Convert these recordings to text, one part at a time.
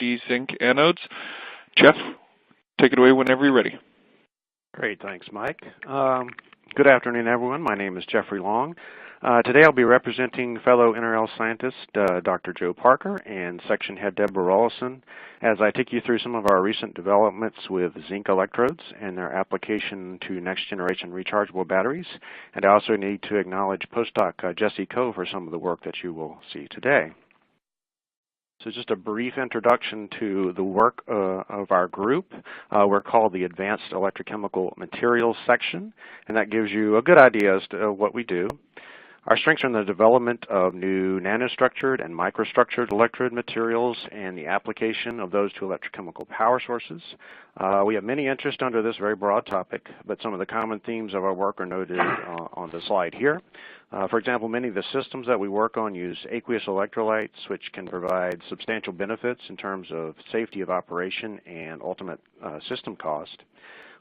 the zinc anodes. Jeff, take it away whenever you're ready. Great, thanks, Mike. Good afternoon, everyone. My name is Jeffrey Long. Today I'll be representing fellow NRL scientist Dr. Joe Parker and Section Head Deborah Rollison as I take you through some of our recent developments with zinc electrodes and their application to next-generation rechargeable batteries. And I also need to acknowledge postdoc Jesse Coe for some of the work that you will see today. So just a brief introduction to the work of our group. We're called the Advanced Electrochemical Materials section, and that gives you a good idea as to what we do. Our strengths are in the development of new nanostructured and microstructured electrode materials and the application of those to electrochemical power sources. We have many interests under this very broad topic, but some of the common themes of our work are noted on the slide here. For example, many of the systems that we work on use aqueous electrolytes, which can provide substantial benefits in terms of safety of operation and ultimate system cost.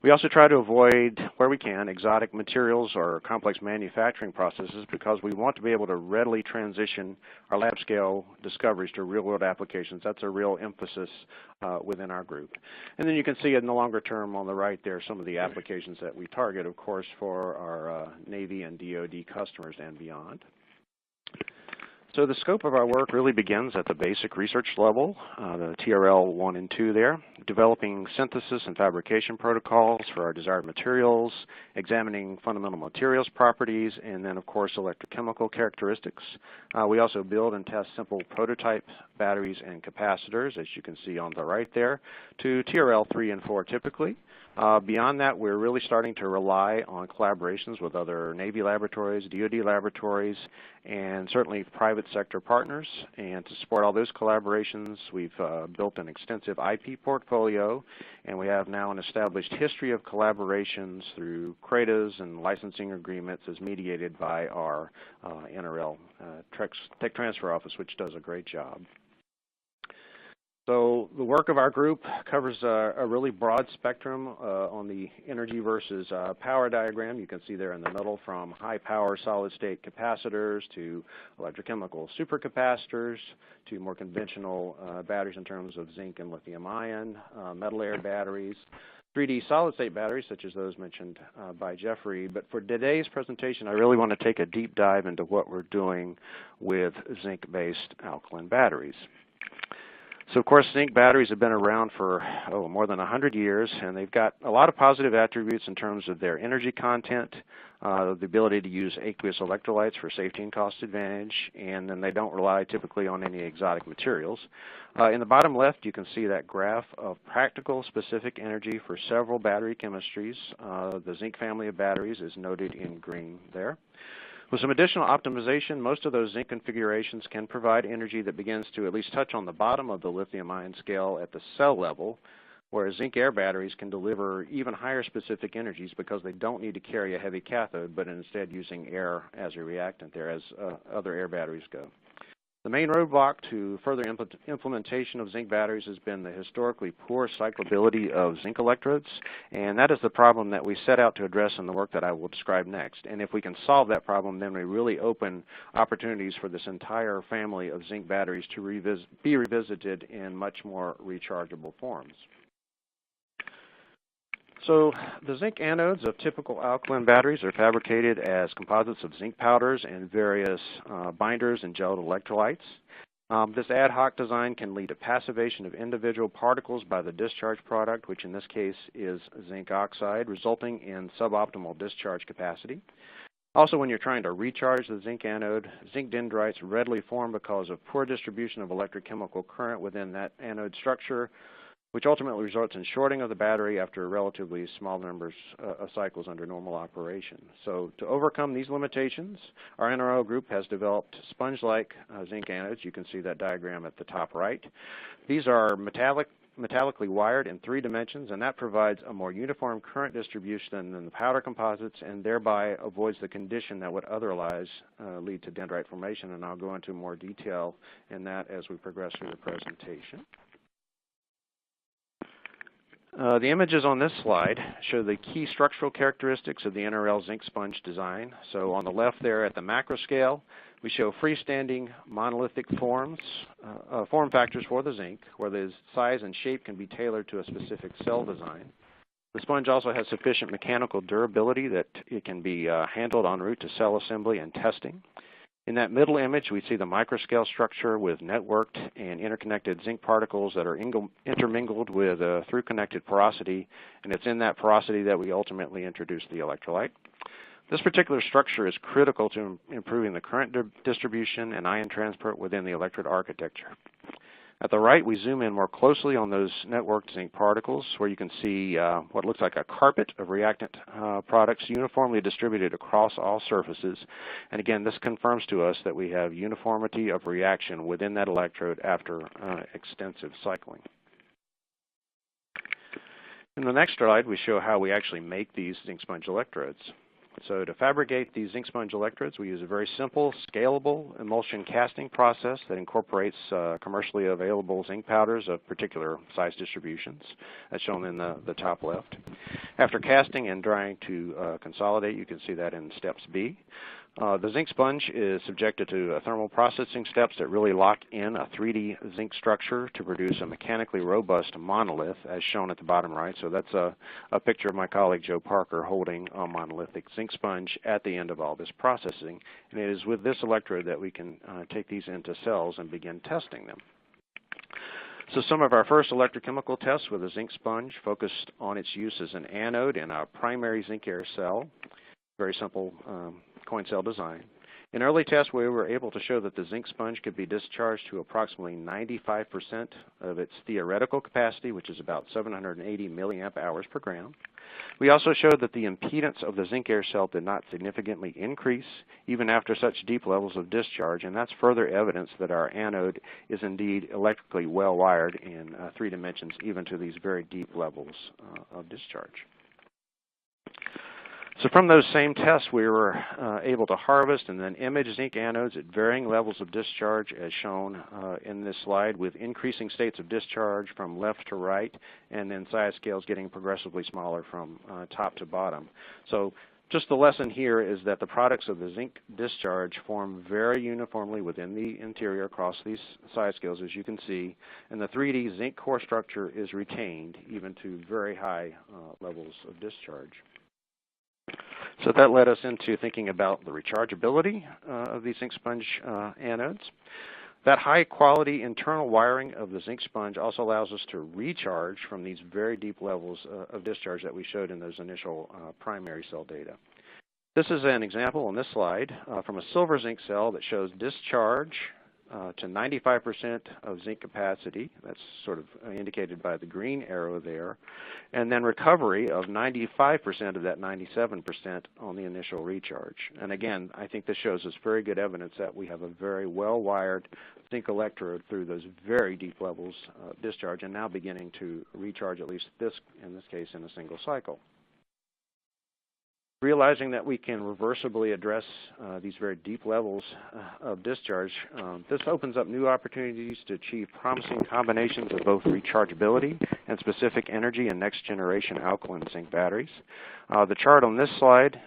We also try to avoid, where we can, exotic materials or complex manufacturing processes because we want to be able to readily transition our lab-scale discoveries to real-world applications. That's a real emphasis within our group. And then you can see in the longer term on the right there some of the applications that we target, of course, for our Navy and DoD customers and beyond. So the scope of our work really begins at the basic research level, the TRL 1 and 2 there, developing synthesis and fabrication protocols for our desired materials, examining fundamental materials properties, and then, of course, electrochemical characteristics. We also build and test simple prototype batteries and capacitors, as you can see on the right there, to TRL 3 and 4 typically. Beyond that, we're really starting to rely on collaborations with other Navy laboratories, DoD laboratories, and certainly private sector partners. And to support all those collaborations, we've built an extensive IP portfolio, and we have now an established history of collaborations through CRADAs and licensing agreements as mediated by our NRL Tech Transfer Office, which does a great job. So the work of our group covers a really broad spectrum on the energy versus power diagram. You can see there in the middle from high-power solid-state capacitors to electrochemical supercapacitors to more conventional batteries in terms of zinc and lithium-ion, metal-air batteries, 3D solid-state batteries such as those mentioned by Jeffrey. But for today's presentation, I really want to take a deep dive into what we're doing with zinc-based alkaline batteries. So, of course, zinc batteries have been around for more than 100 years, and they've got a lot of positive attributes in terms of their energy content, the ability to use aqueous electrolytes for safety and cost advantage, and then they don't rely typically on any exotic materials. In the bottom left, you can see that graph of practical specific energy for several battery chemistries. The zinc family of batteries is noted in green there. With some additional optimization, most of those zinc configurations can provide energy that begins to at least touch on the bottom of the lithium-ion scale at the cell level, whereas zinc air batteries can deliver even higher specific energies because they don't need to carry a heavy cathode, but instead using air as a reactant there, as other air batteries go. The main roadblock to further implementation of zinc batteries has been the historically poor cyclability of zinc electrodes, and that is the problem that we set out to address in the work that I will describe next. And if we can solve that problem, then we really open opportunities for this entire family of zinc batteries to be revisited in much more rechargeable forms. So the zinc anodes of typical alkaline batteries are fabricated as composites of zinc powders and various binders and gelled electrolytes. This ad hoc design can lead to passivation of individual particles by the discharge product, which in this case is zinc oxide, resulting in suboptimal discharge capacity. Also, when you're trying to recharge the zinc anode, zinc dendrites readily form because of poor distribution of electrochemical current within that anode structure, which ultimately results in shorting of the battery after relatively small numbers of cycles under normal operation. So to overcome these limitations, our NRO group has developed sponge-like zinc anodes. You can see that diagram at the top right. These are metallically wired in 3 dimensions, and that provides a more uniform current distribution than the powder composites and thereby avoids the condition that would otherwise lead to dendrite formation, and I'll go into more detail in that as we progress through the presentation. The images on this slide show the key structural characteristics of the NRL zinc sponge design. So on the left there at the macro scale, We show freestanding monolithic form factors for the zinc, where the size and shape can be tailored to a specific cell design. The sponge also has sufficient mechanical durability that it can be handled en route to cell assembly and testing. In that middle image, we see the microscale structure with networked and interconnected zinc particles that are intermingled with a through-connected porosity, and it's in that porosity that we ultimately introduce the electrolyte. This particular structure is critical to improving the current distribution and ion transport within the electrode architecture. At the right, we zoom in more closely on those networked zinc particles, where you can see what looks like a carpet of reactant products uniformly distributed across all surfaces. And again, this confirms to us that we have uniformity of reaction within that electrode after extensive cycling. In the next slide, we show how we actually make these zinc sponge electrodes. So to fabricate these zinc sponge electrodes, we use a very simple, scalable emulsion casting process that incorporates commercially available zinc powders of particular size distributions, as shown in the top left. After casting and drying to consolidate, you can see that in steps B. The zinc sponge is subjected to thermal processing steps that really lock in a 3D zinc structure to produce a mechanically robust monolith, as shown at the bottom right. So that's a picture of my colleague Joe Parker holding a monolithic zinc sponge at the end of all this processing. And it is with this electrode that we can take these into cells and begin testing them. So some of our first electrochemical tests with a zinc sponge focused on its use as an anode in a primary zinc air cell. Very simple coin cell design. In early tests, we were able to show that the zinc sponge could be discharged to approximately 95% of its theoretical capacity, which is about 780 milliamp hours per gram. We also showed that the impedance of the zinc air cell did not significantly increase even after such deep levels of discharge, and that's further evidence that our anode is indeed electrically well wired in 3 dimensions, even to these very deep levels of discharge. So from those same tests, we were able to harvest and then image zinc anodes at varying levels of discharge, as shown in this slide, with increasing states of discharge from left to right, and then size scales getting progressively smaller from top to bottom. So just the lesson here is that the products of the zinc discharge form very uniformly within the interior across these size scales, as you can see, and the 3D zinc core structure is retained even to very high levels of discharge. So that led us into thinking about the rechargeability of these zinc sponge anodes. That high quality internal wiring of the zinc sponge also allows us to recharge from these very deep levels of discharge that we showed in those initial primary cell data. This is an example on this slide from a silver zinc cell that shows discharge to 95% of zinc capacity. That's sort of indicated by the green arrow there. And then recovery of 95% of that 97% on the initial recharge. And again, I think this shows us very good evidence that we have a very well-wired zinc electrode through those very deep levels of discharge, and now beginning to recharge at least in this case in a single cycle. Realizing that we can reversibly address these very deep levels of discharge, this opens up new opportunities to achieve promising combinations of both rechargeability and specific energy in next-generation alkaline zinc batteries. The chart on this slide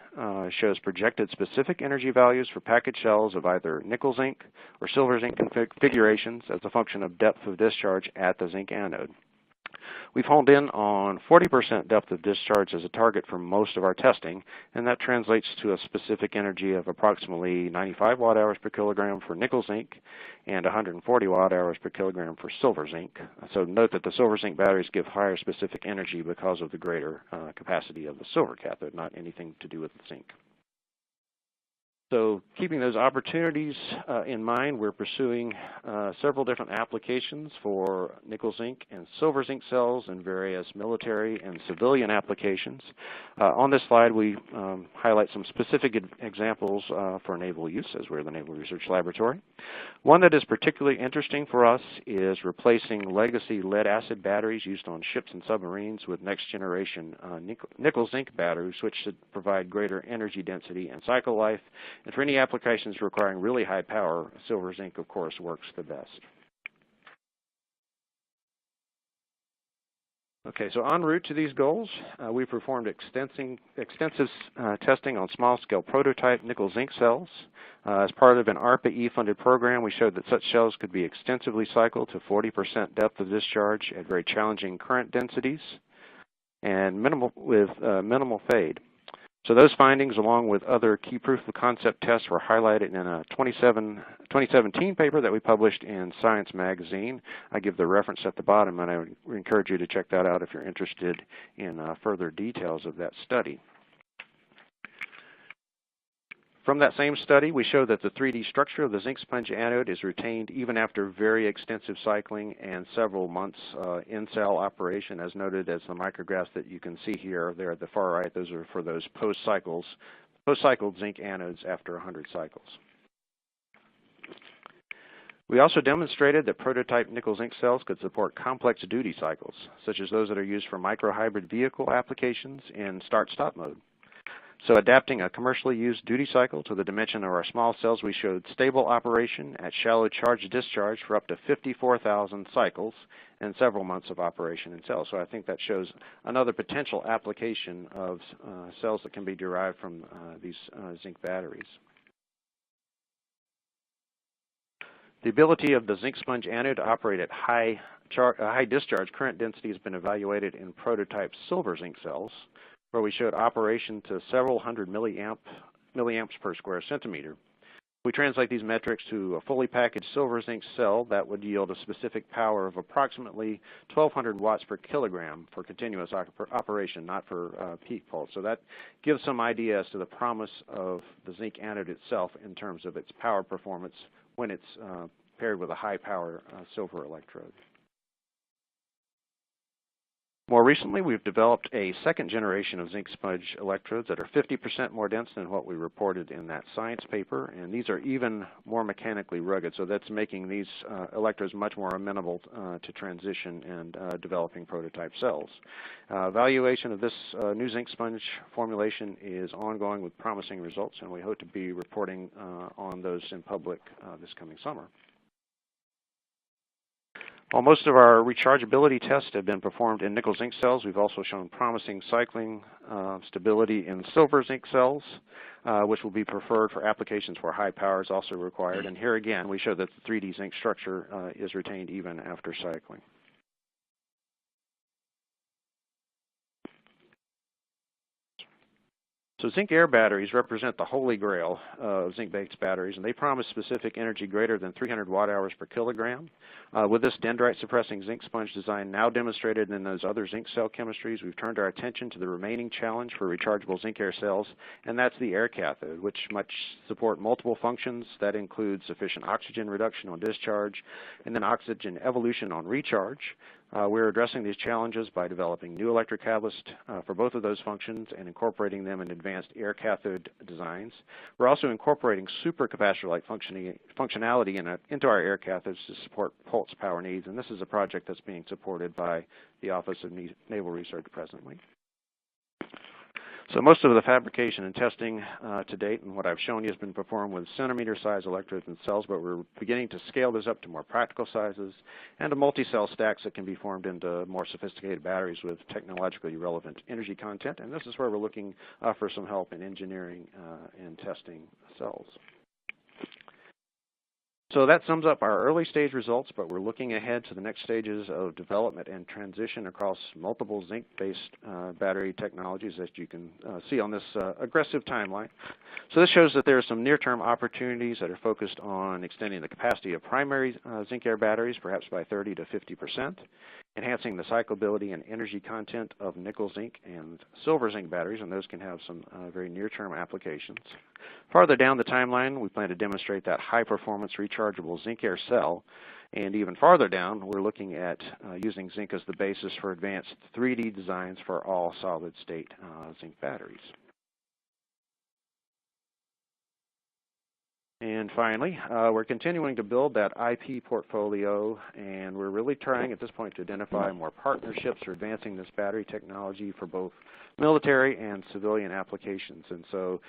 shows projected specific energy values for package cells of either nickel zinc or silver zinc configurations as a function of depth of discharge at the zinc anode. We've honed in on 40% depth of discharge as a target for most of our testing, and that translates to a specific energy of approximately 95 watt-hours per kilogram for nickel zinc and 140 watt-hours per kilogram for silver zinc. So note that the silver zinc batteries give higher specific energy because of the greater capacity of the silver cathode, not anything to do with the zinc. So keeping those opportunities in mind, we're pursuing several different applications for nickel zinc and silver zinc cells in various military and civilian applications. On this slide, we highlight some specific examples for naval use, as we're the Naval Research Laboratory. One that is particularly interesting for us is replacing legacy lead-acid batteries used on ships and submarines with next-generation nickel zinc batteries, which should provide greater energy density and cycle life. And for any applications requiring really high power, silver zinc, of course, works the best. Okay, so en route to these goals, we performed extensive testing on small-scale prototype nickel-zinc cells. As part of an ARPA-E-funded program, we showed that such cells could be extensively cycled to 40% depth of discharge at very challenging current densities and minimal fade. So those findings, along with other key proof of concept tests, were highlighted in a 2017 paper that we published in Science magazine. I give the reference at the bottom, and I would encourage you to check that out if you're interested in further details of that study. From that same study, we show that the 3D structure of the zinc sponge anode is retained even after very extensive cycling and several months in-cell operation, as noted as the micrographs that you can see here. There at the far right, those are for those post-cycled zinc anodes after 100 cycles. We also demonstrated that prototype nickel-zinc cells could support complex duty cycles, such as those that are used for micro-hybrid vehicle applications in start-stop mode. So adapting a commercially used duty cycle to the dimension of our small cells, we showed stable operation at shallow charge discharge for up to 54,000 cycles and several months of operation in cells. So I think that shows another potential application of cells that can be derived from these zinc batteries. The ability of the zinc sponge anode to operate at high discharge current density has been evaluated in prototype silver zinc cells, where we showed operation to several hundred milliamps per square centimeter. We translate these metrics to a fully packaged silver zinc cell that would yield a specific power of approximately 1,200 watts per kilogram for continuous operation, not for peak pulse. So that gives some idea as to the promise of the zinc anode itself in terms of its power performance when it's paired with a high power silver electrode. More recently, we've developed a second generation of zinc sponge electrodes that are 50% more dense than what we reported in that science paper, and these are even more mechanically rugged, so that's making these electrodes much more amenable to transition and developing prototype cells. Evaluation of this new zinc sponge formulation is ongoing with promising results, and we hope to be reporting on those in public this coming summer. While most of our rechargeability tests have been performed in nickel zinc cells, we've also shown promising cycling stability in silver zinc cells, which will be preferred for applications where high power is also required. And here again, we show that the 3D zinc structure is retained even after cycling. So zinc air batteries represent the holy grail of zinc-based batteries, and they promise specific energy greater than 300 watt-hours per kilogram. With this dendrite-suppressing zinc sponge design now demonstrated in those other zinc cell chemistries, we've turned our attention to the remaining challenge for rechargeable zinc air cells, and that's the air cathode, which must support multiple functions. That includes sufficient oxygen reduction on discharge and then oxygen evolution on recharge. We're addressing these challenges by developing new electrocatalysts for both of those functions and incorporating them in advanced air cathode designs. We're also incorporating supercapacitor-like functionality into our air cathodes to support pulse power needs, and this is a project that's being supported by the Office of Naval Research presently. So most of the fabrication and testing to date and what I've shown you has been performed with centimeter-sized electrodes and cells, but we're beginning to scale this up to more practical sizes and to multi-cell stacks that can be formed into more sophisticated batteries with technologically relevant energy content. And this is where we're looking for some help in engineering and testing cells. So that sums up our early stage results, but we're looking ahead to the next stages of development and transition across multiple zinc-based battery technologies that you can see on this aggressive timeline. So this shows that there are some near-term opportunities that are focused on extending the capacity of primary zinc air batteries, perhaps by 30 to 50%, enhancing the cyclability and energy content of nickel zinc and silver zinc batteries, and those can have some very near-term applications. Farther down the timeline, we plan to demonstrate that high-performance rechargeable zinc air cell, and even farther down, we're looking at using zinc as the basis for advanced 3D designs for all solid-state zinc batteries. And finally, we're continuing to build that IP portfolio, and we're really trying at this point to identify more partnerships for advancing this battery technology for both military and civilian applications. And so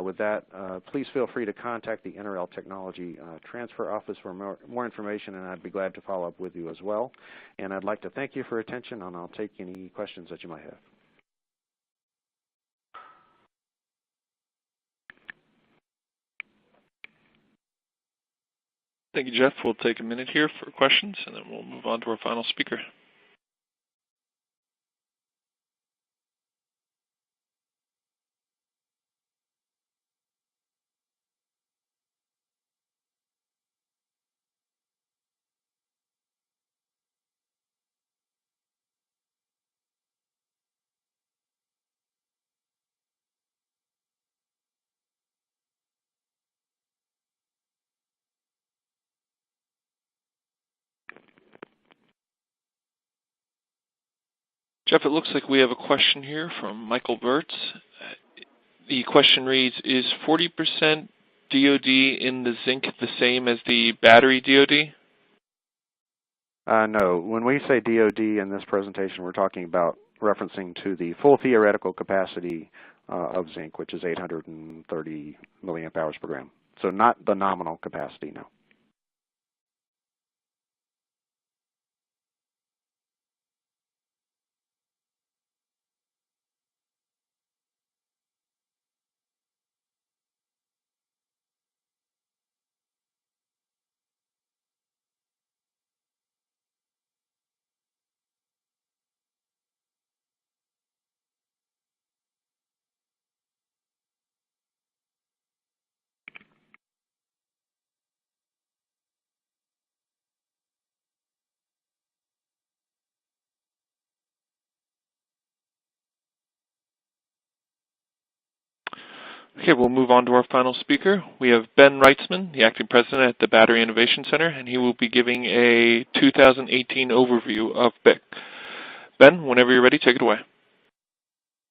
with that, please feel free to contact the NRL Technology Transfer Office for more information, and I'd be glad to follow up with you as well. And I'd like to thank you for your attention, and I'll take any questions that you might have. Thank you, Jeff. We'll take a minute here for questions, and then we'll move on to our final speaker. Jeff, it looks like we have a question here from Michael Burtz. The question reads, is 40% DOD in the zinc the same as the battery DOD? No. When we say DOD in this presentation, we're talking about referencing to the full theoretical capacity of zinc, which is 830 milliamp hours per gram. So not the nominal capacity, no. Okay, we'll move on to our final speaker. We have Ben Reitzman, the acting president at the Battery Innovation Center, and he will be giving a 2018 overview of BIC. Ben, whenever you're ready, take it away.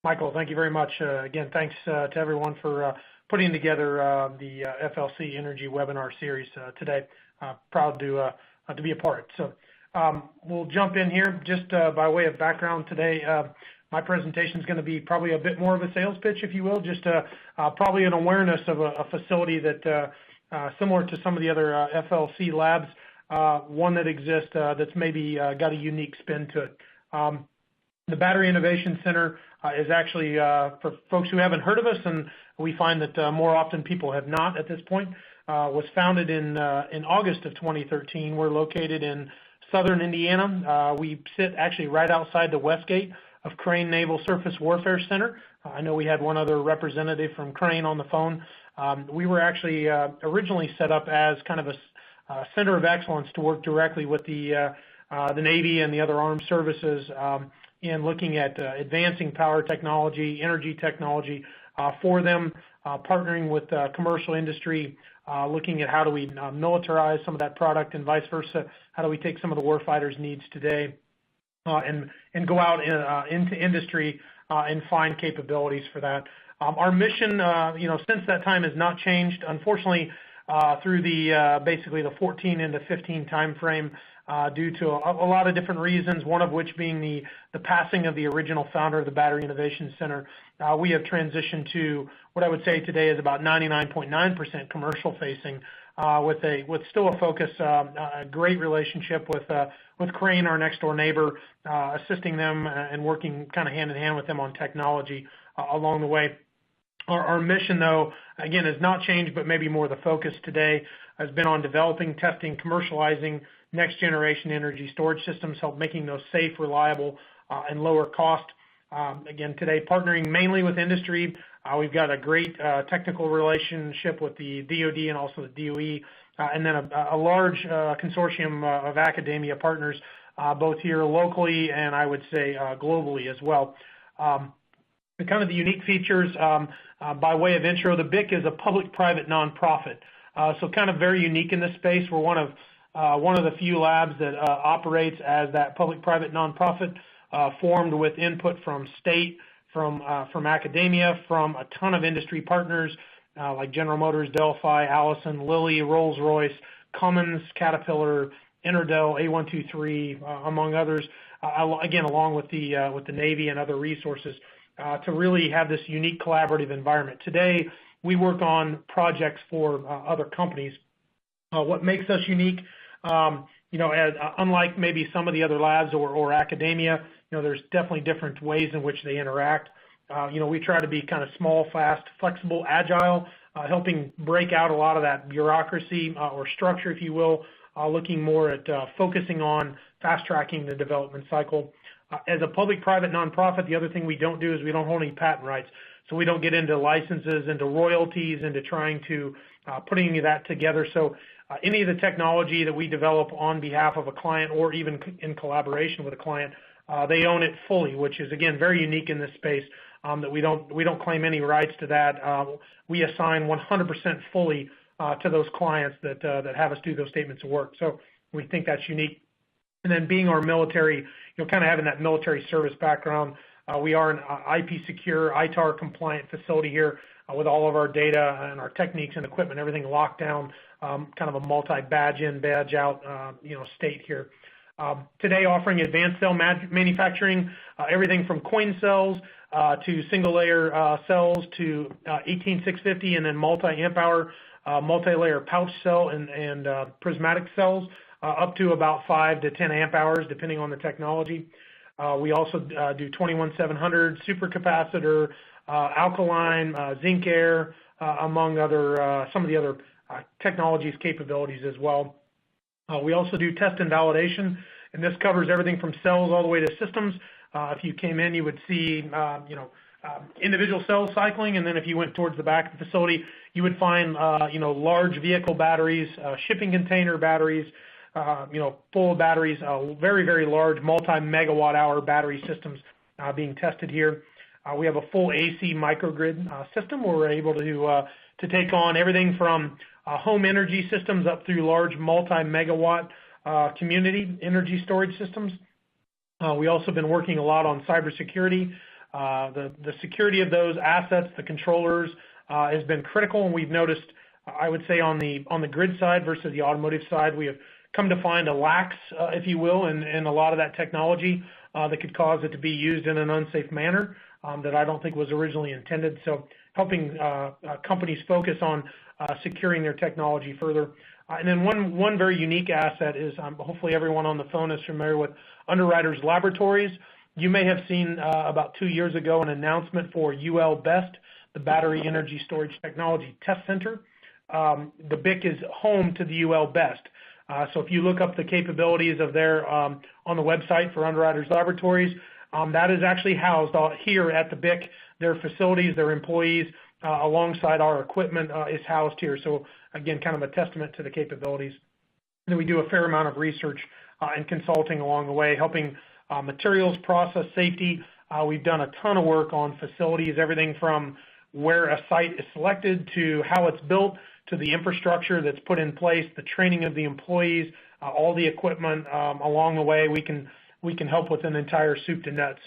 Michael, thank you very much. Again, thanks to everyone for putting together the FLC Energy webinar series today. Proud to be a part. So we'll jump in here just by way of background today. My presentation is going to be probably a bit more of a sales pitch, if you will, just probably an awareness of a facility that, similar to some of the other FLC labs, one that exists that's maybe got a unique spin to it. The Battery Innovation Center is actually, for folks who haven't heard of us, and we find that more often people have not at this point, was founded in August of 2013. We're located in southern Indiana. We sit actually right outside the west gate of Crane Naval Surface Warfare Center. I know we had one other representative from Crane on the phone. We were actually originally set up as kind of a center of excellence to work directly with the Navy and the other armed services in looking at advancing power technology, energy technology for them, partnering with commercial industry, looking at how do we militarize some of that product and vice versa, how do we take some of the warfighters' needs today and go out into industry and find capabilities for that. Our mission, since that time has not changed. Unfortunately, through the basically the 14 into 15 time frame, due to a lot of different reasons, one of which being the passing of the original founder of the Battery Innovation Center, we have transitioned to what I would say today is about 99.9% commercial facing, with still a focus, a great relationship with Crane, our next door neighbor, assisting them and working kind of hand in hand with them on technology along the way. Our mission, though, again, has not changed, but maybe more the focus today has been on developing, testing, commercializing next generation energy storage systems, help making those safe, reliable, and lower cost. Again, today partnering mainly with industry. We've got a great technical relationship with the DoD and also the DOE, and then a large consortium of academia partners, both here locally and I would say globally as well. The kind of the unique features, by way of intro, the BIC is a public-private nonprofit, so kind of very unique in this space. We're one of the few labs that operates as that public-private nonprofit, formed with input from state, from academia, from a ton of industry partners, like General Motors, Delphi, Allison, Lilly, Rolls-Royce, Cummins, Caterpillar, Interdel, A123, among others, again, along with the Navy and other resources, to really have this unique collaborative environment. Today, we work on projects for other companies. What makes us unique, unlike maybe some of the other labs or academia, there's definitely different ways in which they interact. We try to be kind of small, fast, flexible, agile, helping break out a lot of that bureaucracy or structure, if you will, looking more at focusing on fast-tracking the development cycle. As a public-private nonprofit, the other thing we don't do is we don't hold any patent rights. So we don't get into licenses, into royalties, into trying to putting any of that together. So any of the technology that we develop on behalf of a client or even in collaboration with a client, they own it fully, which is, again, very unique in this space, that we don't claim any rights to that. We assign 100% fully to those clients that have us do those statements of work. So we think that's unique. And then being our military, kind of having that military service background, we are an IP secure, ITAR compliant facility here with all of our data and our techniques and equipment, everything locked down, kind of a multi-badge in, badge out, state here. Today offering advanced cell manufacturing, everything from coin cells to single layer cells to 18650 and then multi-amp hour, multi-layer pouch cell and prismatic cells, up to about 5 to 10 amp hours, depending on the technology. We also do 21700 supercapacitor, Alkaline, Zinc Air, among some of the other technologies capabilities as well. We also do test and validation, and this covers everything from cells all the way to systems. If you came in, you would see, individual cell cycling, and then if you went towards the back of the facility, you would find, large vehicle batteries, shipping container batteries, full of batteries, very, very large multi-megawatt hour battery systems being tested here. We have a full AC microgrid system where we're able to take on everything from home energy systems up through large multi-megawatt community energy storage systems. We also been working a lot on cybersecurity. The security of those assets, the controllers, has been critical, and we've noticed, I would say, on the grid side versus the automotive side, we have come to find a lax, if you will, in a lot of that technology that could cause it to be used in an unsafe manner that I don't think was originally intended. So helping companies focus on securing their technology further. And then one very unique asset is, hopefully everyone on the phone is familiar with Underwriters Laboratories. You may have seen about 2 years ago an announcement for UL BEST, the Battery Energy Storage Technology Test Center. The BIC is home to the UL BEST. So if you look up the capabilities of their on the website for Underwriters Laboratories, that is actually housed here at the BIC. Their facilities, their employees, alongside our equipment, is housed here. So again, kind of a testament to the capabilities. And then we do a fair amount of research and consulting along the way, helping materials process safety. We've done a ton of work on facilities, everything from where a site is selected to how it's built, to the infrastructure that's put in place, the training of the employees, all the equipment along the way. We can help with an entire soup to nuts.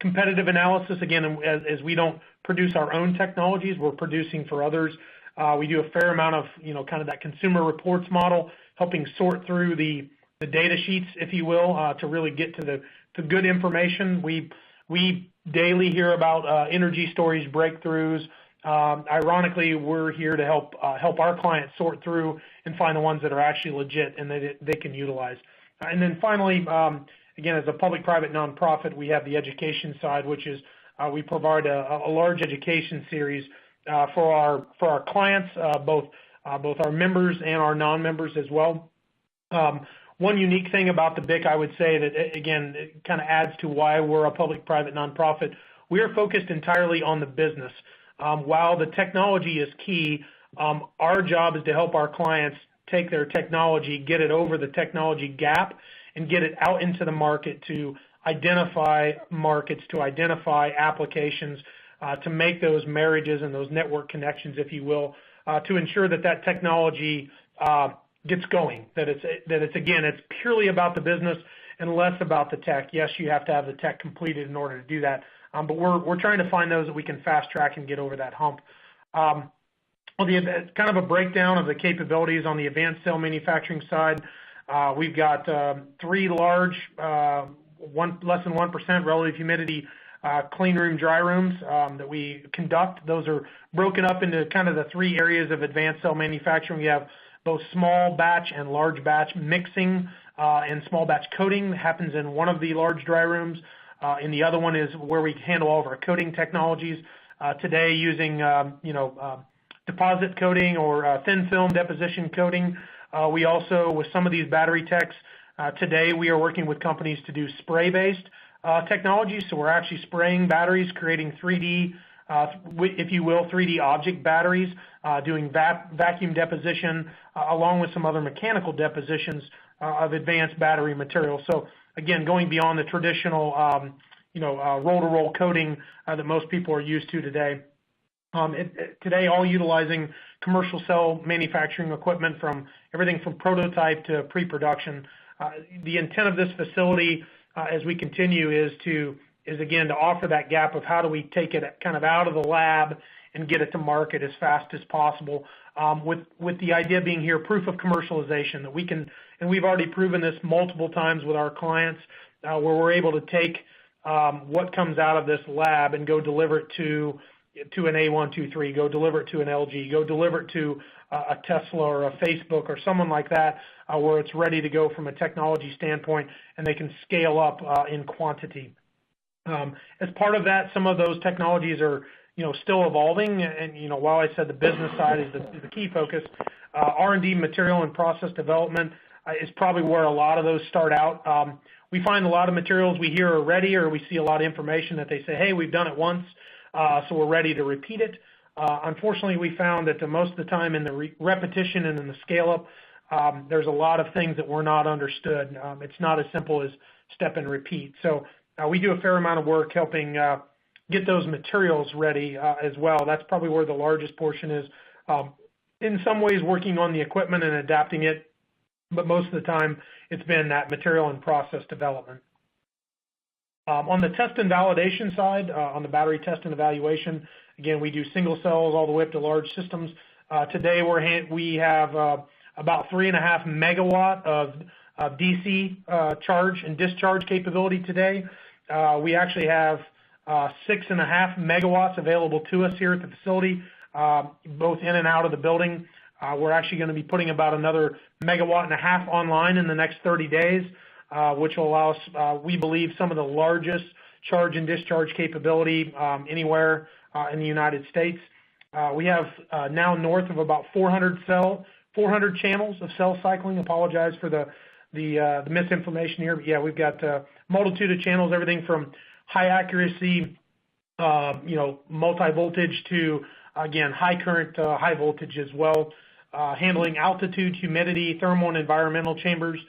Competitive analysis, again, as we don't produce our own technologies, we're producing for others. We do a fair amount of, kind of that consumer reports model, helping sort through the data sheets, if you will, to really get to the good information. We daily hear about energy storage breakthroughs. Ironically, we're here to help our clients sort through and find the ones that are actually legit and that they can utilize. And then finally, again, as a public-private nonprofit, we have the education side, which is we provide a large education series for our clients, both our members and our non-members as well. One unique thing about the BIC, I would say that, again, it kind of adds to why we're a public-private nonprofit. We are focused entirely on the business. While the technology is key, our job is to help our clients take their technology, get it over the technology gap, and get it out into the market to identify markets, to identify applications, to make those marriages and those network connections, if you will, to ensure that technology gets going, that it's purely about the business and less about the tech. Yes, you have to have the tech completed in order to do that, but we're trying to find those that we can fast track and get over that hump. Well, kind of a breakdown of the capabilities on the advanced cell manufacturing side. We've got 3 large, less than 1% relative humidity clean room, dry rooms that we conduct. Those are broken up into kind of the 3 areas of advanced cell manufacturing. We have both small batch and large batch mixing and small batch coating happens in one of the large dry rooms. And the other one is where we handle all of our coating technologies today using, deposit coating or thin film deposition coating. We also, with some of these battery techs, today we are working with companies to do spray-based technologies. So we're actually spraying batteries, creating 3D, if you will, 3D object batteries, doing vacuum deposition, along with some other mechanical depositions of advanced battery materials. So again, going beyond the traditional, roll-to-roll coating that most people are used to today. Today, all utilizing commercial cell manufacturing equipment from everything from prototype to pre-production. The intent of this facility, as we continue, is again to offer that gap of how do we take it kind of out of the lab and get it to market as fast as possible. With the idea being here, proof of commercialization that we can, and we've already proven this multiple times with our clients, where we're able to take what comes out of this lab and go deliver it to an A123, go deliver it to an LG, go deliver it to a Tesla or a Facebook or someone like that, where it's ready to go from a technology standpoint and they can scale up in quantity. As part of that, some of those technologies are still evolving, and while I said the business side is the key focus, R&D, material and process development is probably where a lot of those start out. We find a lot of materials we hear are ready, or we see a lot of information that they say, hey, we've done it once, so we're ready to repeat it. Unfortunately, we found that most of the time in the repetition and in the scale-up, there's a lot of things that were not understood. It's not as simple as step and repeat. So we do a fair amount of work helping get those materials ready as well. That's probably where the largest portion is. In some ways, working on the equipment and adapting it, but most of the time, it's been that material and process development. On the test and validation side, on the battery test and evaluation, again, we do single cells all the way up to large systems. Today, we have about 3.5 megawatt of DC charge and discharge capability today. We actually have 6.5 megawatts available to us here at the facility, both in and out of the building. We're actually going to be putting about another 1.5 megawatts online in the next 30 days. Which will allow us, we believe, some of the largest charge and discharge capability anywhere in the United States. We have now north of about 400 channels of cell cycling. Apologize for the misinformation here, but yeah, we've got a multitude of channels, everything from high accuracy, multi-voltage to, again, high current, high voltage as well, handling altitude, humidity, thermal and environmental chambers.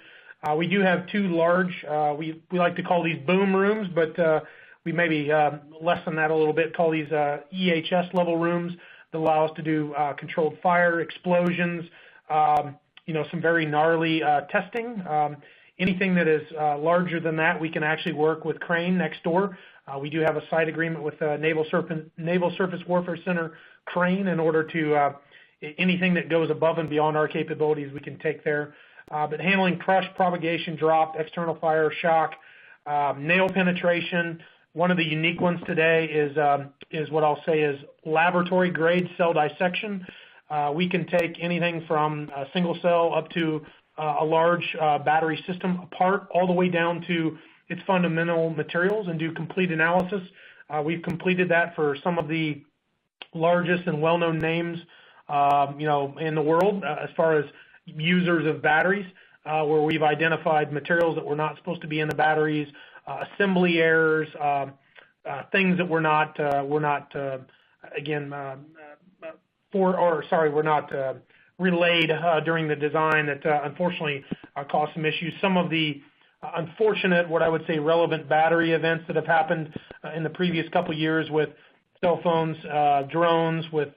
We do have 2 large, we like to call these boom rooms, but we maybe less than that a little bit, call these EHS level rooms that allow us to do controlled fire, explosions, some very gnarly testing. Anything that is larger than that, we can actually work with Crane next door. We do have a site agreement with Naval Surface Warfare Center, Crane, in order to anything that goes above and beyond our capabilities, we can take there. But handling crush, propagation, drop, external fire, shock, nail penetration. One of the unique ones today is what I'll say is laboratory grade cell dissection. We can take anything from a single cell up to a large battery system apart, all the way down to its fundamental materials and do complete analysis. We've completed that for some of the largest and well-known names, in the world as far as users of batteries, where we've identified materials that were not supposed to be in the batteries, assembly errors, things that were not relayed during the design that unfortunately caused some issues. Some of the unfortunate, what I would say, relevant battery events that have happened in the previous couple of years with cell phones, drones, with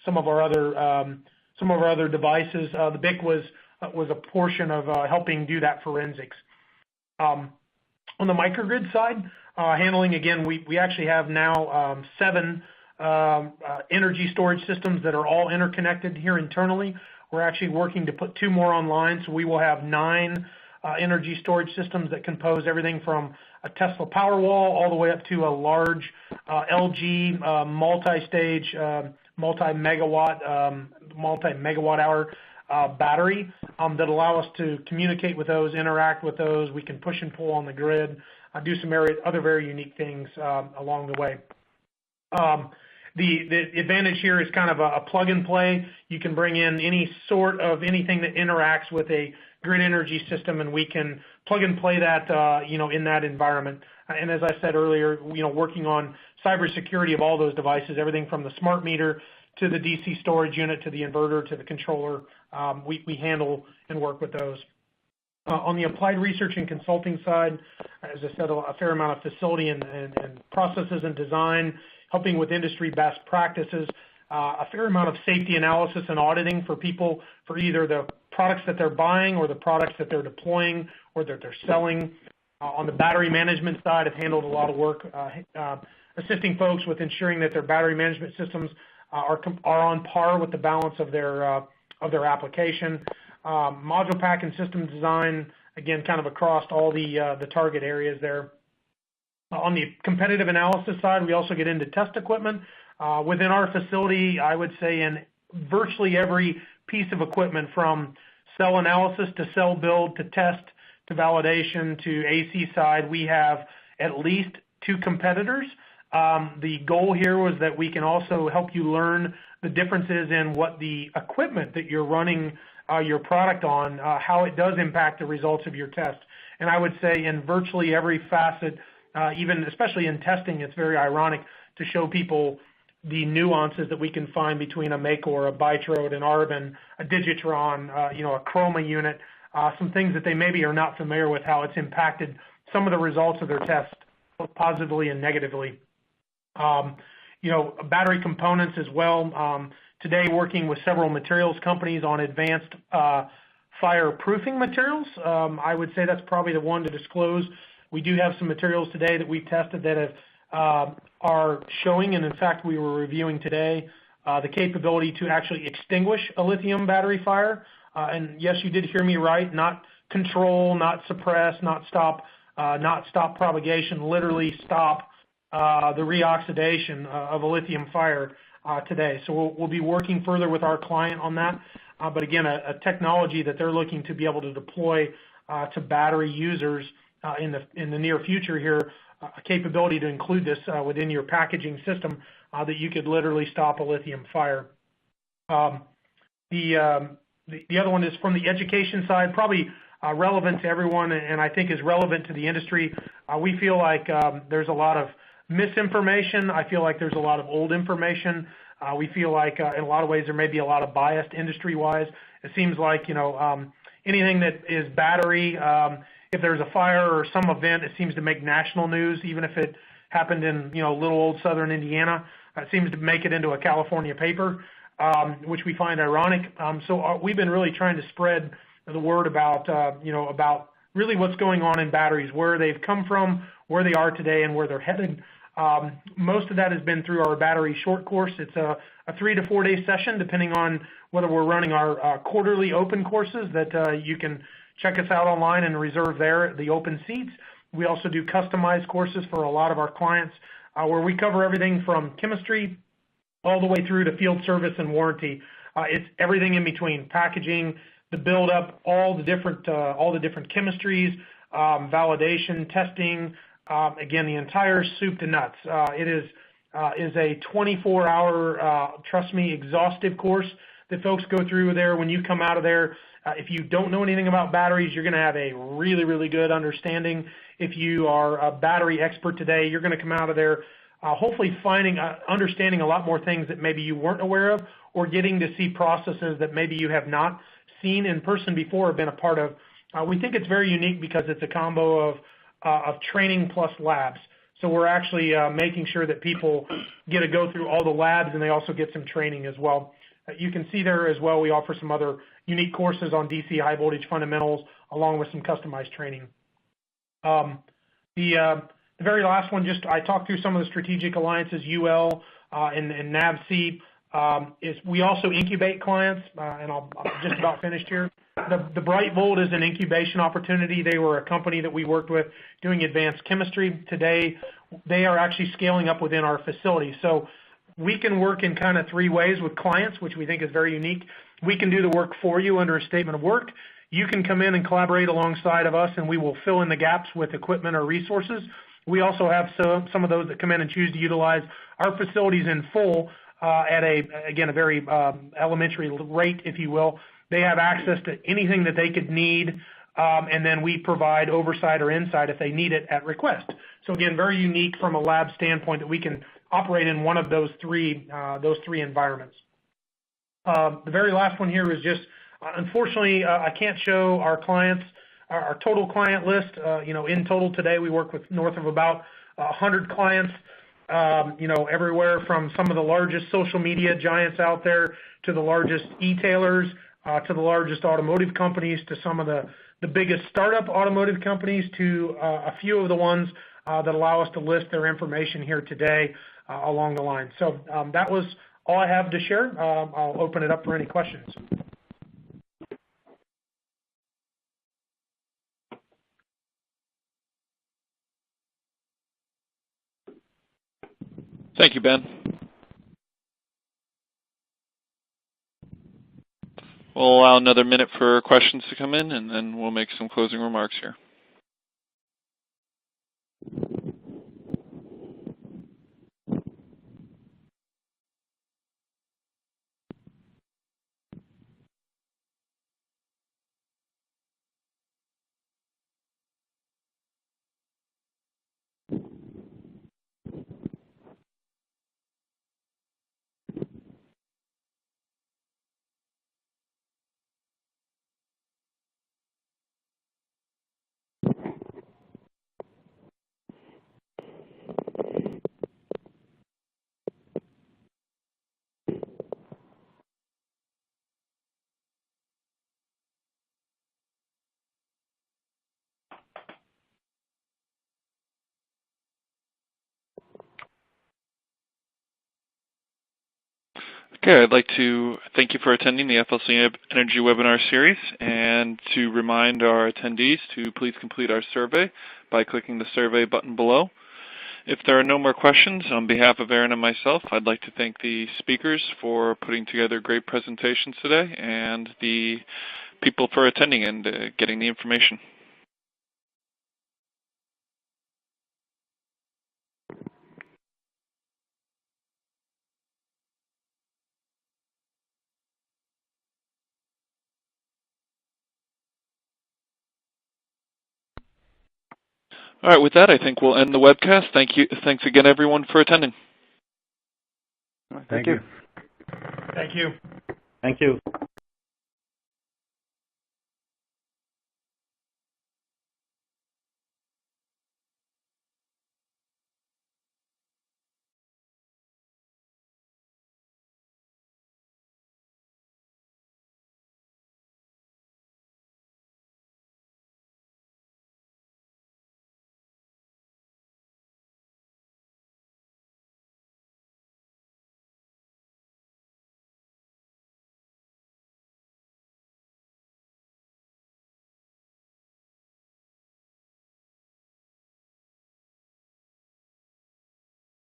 some of our other devices. The BIC was a portion of helping do that forensics. On the microgrid side, handling, again, we actually have now 7 energy storage systems that are all interconnected here internally. We're actually working to put 2 more online, so we will have 9 energy storage systems that compose everything from a Tesla Powerwall all the way up to a large LG multi-stage, multi-megawatt hour battery that allow us to communicate with those, interact with those. We can push and pull on the grid, do some other very unique things along the way. The advantage here is kind of a plug and play. You can bring in any sort of anything that interacts with a grid energy system, and we can plug and play that, in that environment. And as I said earlier, working on cybersecurity of all those devices, everything from the smart meter to the DC storage unit to the inverter to the controller, we handle and work with those. On the applied research and consulting side, as I said, a fair amount of facility and processes and design, helping with industry best practices, a fair amount of safety analysis and auditing for people for either the products that they're buying or the products that they're deploying or that they're selling. On the battery management side, I've handled a lot of work assisting folks with ensuring that their battery management systems are on par with the balance of their application. Module pack and system design, again, kind of across all the target areas there. On the competitive analysis side, we also get into test equipment. Within our facility, I would say in virtually every piece of equipment, from cell analysis to cell build to test to validation to AC side, we have at least 2 competitors. The goal here was that we can also help you learn the differences in what the equipment that you're running your product on, how it does impact the results of your test. And I would say in virtually every facet, even especially in testing, it's very ironic to show people the nuances that we can find between a Macor, a Bitrode, an Arbin, a Digitron, a Chroma unit, some things that they maybe are not familiar with, how it's impacted some of the results of their tests, both positively and negatively. Battery components as well. Today, working with several materials companies on advanced fireproofing materials. I would say that's probably the one to disclose. We do have some materials today that we've tested that are showing, and in fact, we were reviewing today, the capability to actually extinguish a lithium battery fire. And yes, you did hear me right, not control, not suppress, not stop propagation, literally stop the reoxidation of a lithium fire today. So we'll be working further with our client on that. But again, a technology that they're looking to be able to deploy to battery users in the near future here, a capability to include this within your packaging system that you could literally stop a lithium fire. The other one is from the education side, probably relevant to everyone, and I think is relevant to the industry. We feel like there's a lot of misinformation. I feel like there's a lot of old information. We feel like in a lot of ways there may be a lot of bias industry-wise. It seems like anything that is battery, if there's a fire or some event, it seems to make national news, even if it happened in little old southern Indiana. It seems to make it into a California paper, which we find ironic. So we've been really trying to spread the word about about really what's going on in batteries, where they've come from, where they are today, and where they're headed. Most of that has been through our battery short course. It's a 3 to 4 day session, depending on whether we're running our quarterly open courses that you can check us out online and reserve there, the open seats. We also do customized courses for a lot of our clients where we cover everything from chemistry all the way through to field service and warranty. It's everything in between: packaging, the build-up, all the different chemistries, validation, testing. Again, the entire soup to nuts. It is a 24-hour, trust me, exhaustive course that folks go through there. When you come out of there, if you don't know anything about batteries, you're going to have a really, really good understanding. If you are a battery expert today, you're going to come out of there hopefully understanding a lot more things that maybe you weren't aware of, or getting to see processes that maybe you have not seen in person before or been a part of. We think it's very unique because it's a combo of training plus labs. So we're actually making sure that people get to go through all the labs, and they also get some training as well. You can see there as well, we offer some other unique courses on DC high voltage fundamentals, along with some customized training. The very last one, I talked through some of the strategic alliances, UL, and NAVSEA is we also incubate clients, and I'm just about finished here. The Bright Volt is an incubation opportunity. They were a company that we worked with doing advanced chemistry. Today, they are actually scaling up within our facility. So we can work in kind of three ways with clients, which we think is very unique. We can do the work for you under a statement of work. You can come in and collaborate alongside of us, and we will fill in the gaps with equipment or resources. We also have some of those that come in and choose to utilize our facilities in full at a very elementary rate, if you will. They have access to anything that they could need, and then we provide oversight or insight if they need it at request. So again, very unique from a lab standpoint that we can operate in one of those three environments. The very last one here is just, unfortunately, I can't show our clients, our total client list. In total today, we work with north of about 100 clients, everywhere from some of the largest social media giants out there to the largest e-tailers, to the largest automotive companies, to some of the biggest startup automotive companies, to a few of the ones that allow us to list their information here today along the line. So that was all I have to share. I'll open it up for any questions. Thank you, Ben. We'll allow another minute for questions to come in, and then we'll make some closing remarks here. Okay, I'd like to thank you for attending the FLC Energy webinar series, and to remind our attendees to please complete our survey by clicking the survey button below. If there are no more questions, on behalf of Aaron and myself, I'd like to thank the speakers for putting together great presentations today, and the people for attending and getting the information. All right, with that, I think we'll end the webcast. Thank you. Thanks again, everyone, for attending. Thank you. Thank you. Thank you.